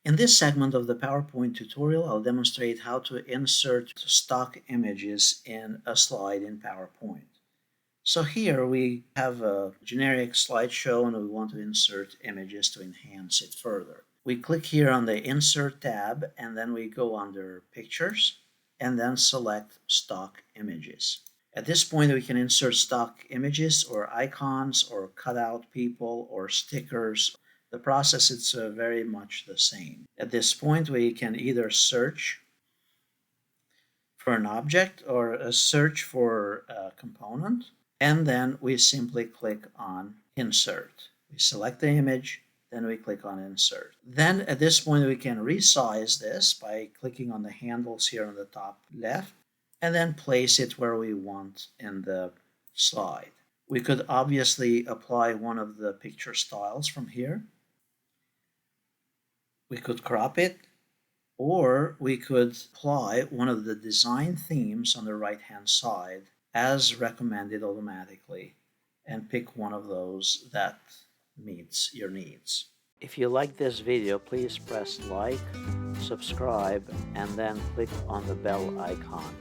In this segment of the PowerPoint tutorial, I'll demonstrate how to insert stock images in a slide in PowerPoint. So here we have a generic slideshow and we want to insert images to enhance it further. We click here on the Insert tab and then we go under Pictures and then select Stock Images. At this point we can insert stock images or icons or cut out people or stickers. The process is very much the same. At this point we can either search for an object or search for a component, and then we simply click on Insert. We select the image, then we click on Insert. Then at this point we can resize this by clicking on the handles here on the top left and then place it where we want in the slide. We could obviously apply one of the picture styles from here. We could crop it, or we could apply one of the design themes on the right hand side as recommended automatically and pick one of those that meets your needs. If you like this video, please press like, subscribe, and then click on the bell icon.